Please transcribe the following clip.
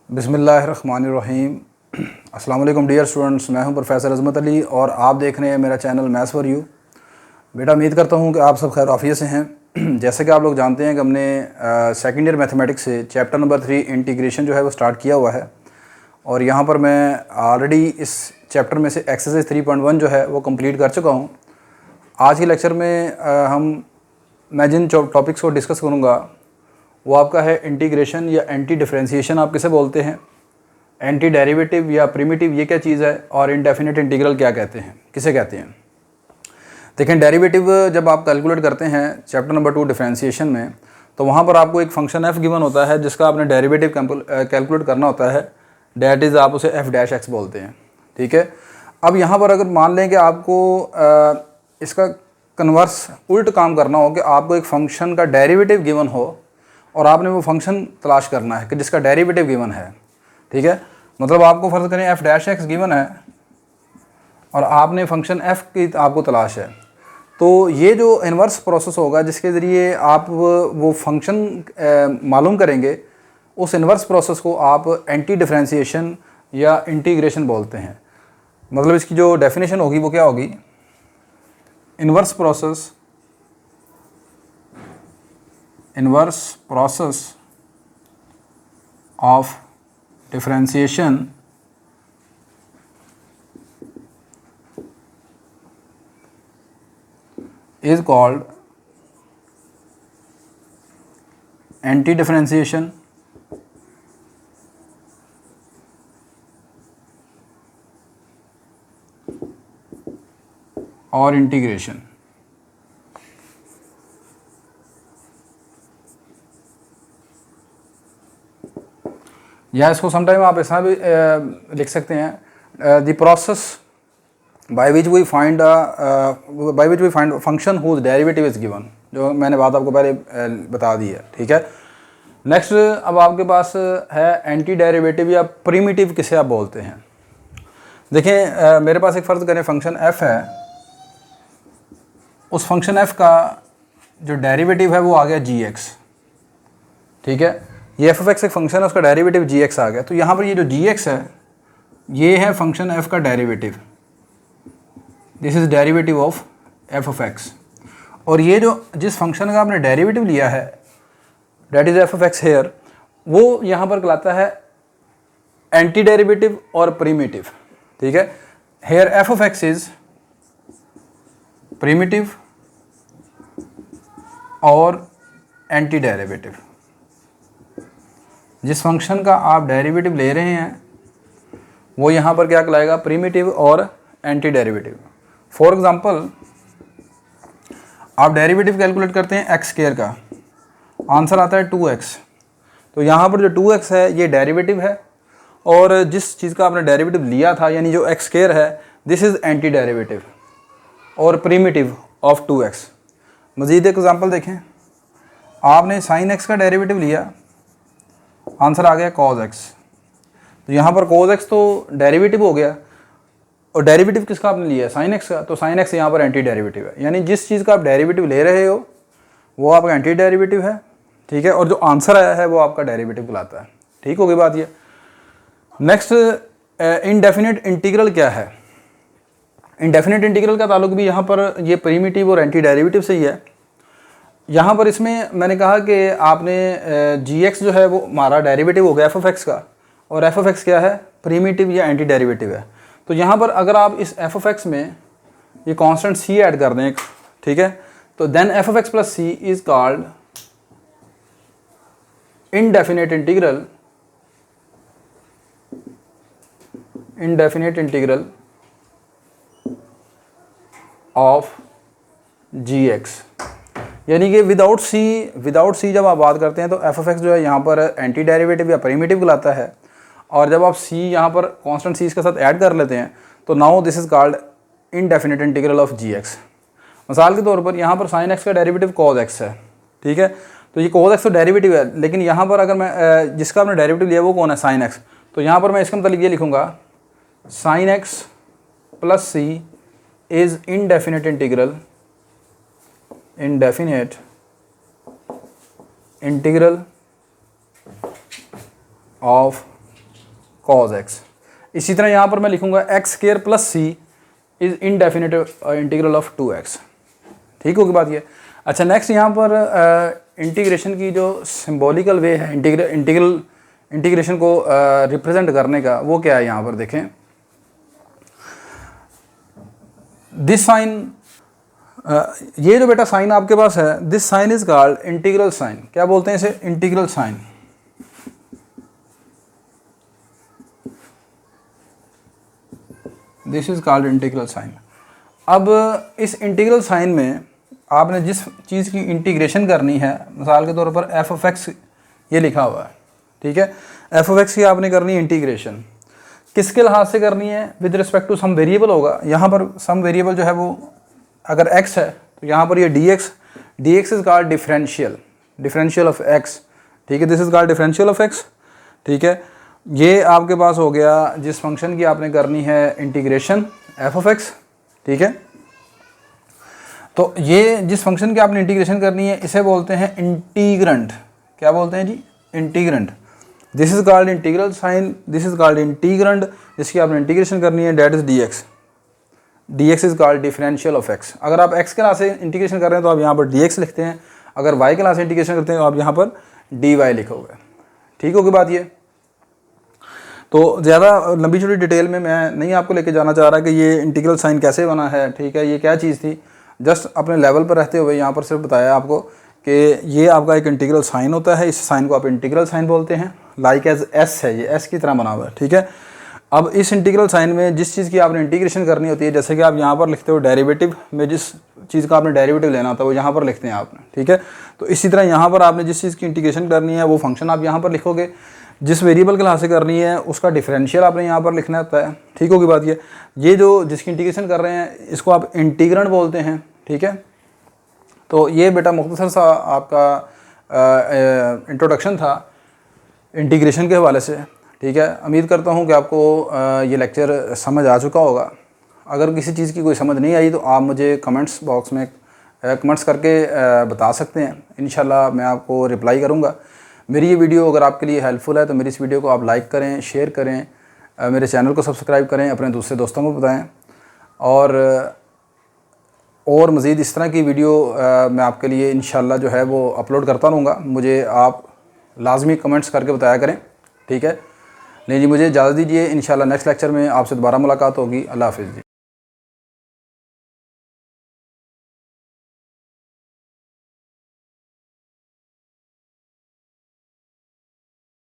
बिस्मिल्लाहिर्रहमानिर्रहीम। अस्सलाम वालेकुम डियर स्टूडेंट्स, मैं हूं प्रोफेसर अज़मत अली और आप देख रहे हैं मेरा चैनल मैथ्स फॉर यू। बेटा उम्मीद करता हूं कि आप सब खैर आफियत से हैं। जैसे कि आप लोग जानते हैं कि हमने सेकेंड ईयर मैथमेटिक्स से चैप्टर नंबर 3 इंटीग्रेशन जो है वो स्टार्ट किया हुआ है और यहाँ पर मैं ऑलरेडी इस चैप्टर में से एक्सरसाइज 3.1 जो है वो कंप्लीट कर चुका हूँ। आज के लेक्चर में मैं जिन टॉपिक्स को डिस्कस करूँगा वो आपका है इंटीग्रेशन या एंटी डिफरेंशिएशन आप किसे बोलते हैं, एंटी डेरिवेटिव या प्रिमिटिव ये क्या चीज़ है, और इनडेफिनिट इंटीग्रल क्या कहते हैं, किसे कहते हैं। देखें, डेरिवेटिव जब आप कैलकुलेट करते हैं चैप्टर नंबर 2 डिफरेंशिएशन में, तो वहाँ पर आपको एक फंक्शन एफ गिवन होता है जिसका आपने डेरिवेटिव कैलकुलेट करना होता है। डैट इज़ आप उसे एफ डैश एक्स बोलते हैं। ठीक है। अब यहाँ पर अगर मान लें कि आपको इसका कन्वर्स उल्ट काम करना हो कि आपको एक फ़ंक्शन का डेरिवेटिव गिवन हो और आपने वो फंक्शन तलाश करना है कि जिसका डेरिवेटिव गिवन है। ठीक है। मतलब आपको फ़र्ज़ करें एफ डैश एक्स गिवन है और आपने फंक्शन एफ की आपको तलाश है, तो ये जो इन्वर्स प्रोसेस होगा जिसके ज़रिए आप वो फंक्शन मालूम करेंगे, उस इन्वर्स प्रोसेस को आप एंटी डिफरेंशिएशन या इंटीग्रेशन बोलते हैं। मतलब इसकी जो डेफिनेशन होगी वो क्या होगी, inverse process of differentiation is called anti-differentiation और इंटीग्रेशन। या इसको समटाइम आप ऐसा भी लिख सकते हैं, the process by which we find function whose derivative is given, जो मैंने बात आपको पहले बता दी है। ठीक है। नेक्स्ट अब आपके पास है एंटी डेरिवेटिव या प्रिमिटिव किसे आप बोलते हैं। देखें, मेरे पास एक फ़र्ज़ करें फंक्शन एफ है, उस फंक्शन एफ का जो डेरिवेटिव है वो आ गया जी एक्स। ठीक है। ये एफ ऑफ एक्स एक फंक्शन है, उसका डेरिवेटिव जी एक्स आ गया। तो यहाँ पर ये जो जी एक्स है ये है फंक्शन एफ का derivative, this is derivative of F of x. और ये जो जिस फंक्शन का आपने डेरिवेटिव लिया है that is f of x here, वो यहाँ पर कहलाता है एंटी डेरिवेटिव और प्रिमिटिव। ठीक है। Here f of x is primitive और एंटी डेरिवेटिव। जिस फंक्शन का आप डेरिवेटिव ले रहे हैं वो यहाँ पर क्या कहलाएगा, प्रिमिटिव और एंटी डेरिवेटिव। फॉर एग्जांपल, आप डेरिवेटिव कैलकुलेट करते हैं एक्स स्क्वायर का, आंसर आता है 2x। तो यहाँ पर जो 2x है ये डेरिवेटिव है और जिस चीज़ का आपने डेरिवेटिव लिया था यानी जो एक्स स्क्वायर है दिस इज़ एंटी डेरिवेटिव और प्रिमिटिव ऑफ 2x। मज़ीद एक एग्जांपल देखें, आपने साइन एक्स का डेरिवेटिव लिया, आंसर आ गया cos x। तो यहाँ पर cos x तो डेरिवेटिव हो गया और डेरिवेटिव किसका आपने लिया है, साइन एक्स का, तो साइन एक्स यहाँ पर एंटी डेरिवेटिव है। यानी जिस चीज़ का आप डेरिवेटिव ले रहे हो वो आपका एंटी डेरिवेटिव है। ठीक है। और जो आंसर आया है वो आपका डेरिवेटिव कहलाता है। ठीक हो गई बात ये। नेक्स्ट, इनडेफिनिट इंटीग्रल क्या है। इनडेफिनिट इंटीग्रल का ताल्लुक भी यहाँ पर ये प्रिमिटिव और एंटी डेरिवेटिव से ही है। यहाँ पर इसमें मैंने कहा कि आपने जी एक्स जो है वो हमारा डेरिवेटिव हो गया एफ ऑफ एक्स का, और एफ ऑफ एक्स क्या है, प्रिमिटिव या एंटी डेरिवेटिव है। तो यहाँ पर अगर आप इस एफ ऑफ एक्स में ये कांस्टेंट सी ऐड कर दें, ठीक है, तो then f of x plus c is called indefinite integral, indefinite integral of g x. यानी कि विदाउट सी जब आप बात करते हैं तो एफ ऑफ एक्स जो है यहाँ पर एंटी डेरिवेटिव या प्रिमिटिव कहलाता है, और जब आप सी यहाँ पर कांस्टेंट सी इसके साथ ऐड कर लेते हैं तो now this is called indefinite integral of g x. मिसाल के तौर पर यहाँ पर साइन एक्स का डेरिवेटिव cos एक्स है। ठीक है। तो ये cos एक्स तो डेरिवेटिव है, लेकिन यहाँ पर अगर मैं जिसका आपने डेरिवेटिव लिया वो कौन है, साइन एक्स। तो यहाँ पर मैं इसका मतलब ये लिखूँगा, sine x plus c is indefinite integral indefinite integral of cos x. इसी तरह यहाँ पर मैं लिखूँगा x square plus c is indefinite integral of 2x। ठीक होगी बात ये। अच्छा नेक्स्ट यहाँ पर इंटीग्रेशन की जो सिंबॉलिकल वे है इंटीग्रेशन को रिप्रेजेंट करने का, वो क्या है यहाँ पर देखें। दिस साइन, ये जो बेटा साइन आपके पास है, this sign is called integral sign. क्या बोलते हैं इसे? Integral sign. This is called integral sign. अब इस इंटीग्रल साइन में आपने जिस चीज़ की इंटीग्रेशन करनी है, मिसाल के तौर पर एफ ऑफ एक्स ये लिखा हुआ है, ठीक है। एफ ऑफ एक्स की आपने करनी है इंटीग्रेशन, किसके लिहाज से करनी है? With respect to some variable होगा। यहाँ पर सम वेरिएबल जो है वो अगर x है तो यहाँ पर ये dx is called differential of x, ठीक है। This is called differential of x, ठीक है। ये आपके पास हो गया जिस फंक्शन की आपने करनी है इंटीग्रेशन f ऑफ x, ठीक है। तो ये जिस फंक्शन की आपने इंटीग्रेशन करनी है इसे बोलते हैं इंटीग्रंट। क्या बोलते हैं जी? Integrant. This is called integral sign, this is called integrant, जिसकी आपने इंटीग्रेशन करनी है, that is dx is called differential of x। अगर आप x के लाभ से इंटीग्रेशन कर रहे हैं तो आप यहाँ पर dx लिखते हैं, अगर y के लाभ से इंटीग्रेशन करते हैं तो आप यहाँ पर dy लिखोगे। ठीक होगी बात ये। तो ज़्यादा लंबी चौड़ी डिटेल में मैं नहीं आपको लेके जाना चाह रहा कि ये इंटीग्रल साइन कैसे बना है, ठीक है, ये क्या चीज़ थी। जस्ट अपने लेवल पर रहते हुए यहाँ पर सिर्फ बताया आपको कि ये आपका एक इंटीग्रल साइन होता है, इस साइन को आप इंटीग्रल साइन बोलते हैं। लाइक एज एस है, ये एस की तरह बना हुआ है, ठीक है। अब इस इंटीग्रल साइन में जिस चीज़ की आपने इंटीग्रेशन करनी होती है, जैसे कि आप यहाँ पर लिखते हो डेरिवेटिव में, जिस चीज़ का आपने डेरिवेटिव लेना होता है वो यहाँ पर लिखते हैं आपने, ठीक है। तो इसी तरह यहाँ पर आपने जिस चीज़ की इंटीग्रेशन करनी है वो फंक्शन आप यहाँ पर लिखोगे, जिस वेरिएबल के लिहाज से करनी है उसका डिफरेंशियल आपने यहाँ पर लिखना होता है। ठीक होगी बात ये जो जिसकी इंटीग्रेशन कर रहे हैं इसको आप इंटीग्रंट बोलते हैं, ठीक है। तो ये बेटा मुख्तसर सा आपका इंट्रोडक्शन था इंटीग्रेशन के हवाले से, ठीक है। उम्मीद करता हूँ कि आपको ये लेक्चर समझ आ चुका होगा। अगर किसी चीज़ की कोई समझ नहीं आई तो आप मुझे कमेंट्स बॉक्स में कमेंट्स करके बता सकते हैं, इंशाल्लाह मैं आपको रिप्लाई करूँगा। मेरी ये वीडियो अगर आपके लिए हेल्पफुल है तो मेरी इस वीडियो को आप लाइक करें, शेयर करें, मेरे चैनल को सब्सक्राइब करें, अपने दूसरे दोस्तों को बताएं, और मज़ीद इस तरह की वीडियो मैं आपके लिए इंशाल्लाह जो है वो अपलोड करता रहूँगा। मुझे आप लाजमी कमेंट्स करके बताया करें, ठीक है। नहीं जी, मुझे इजाज़त दीजिए, इंशाल्लाह नेक्स्ट लेक्चर में आपसे दोबारा मुलाकात होगी। अल्लाह हाफ़िज़ जी।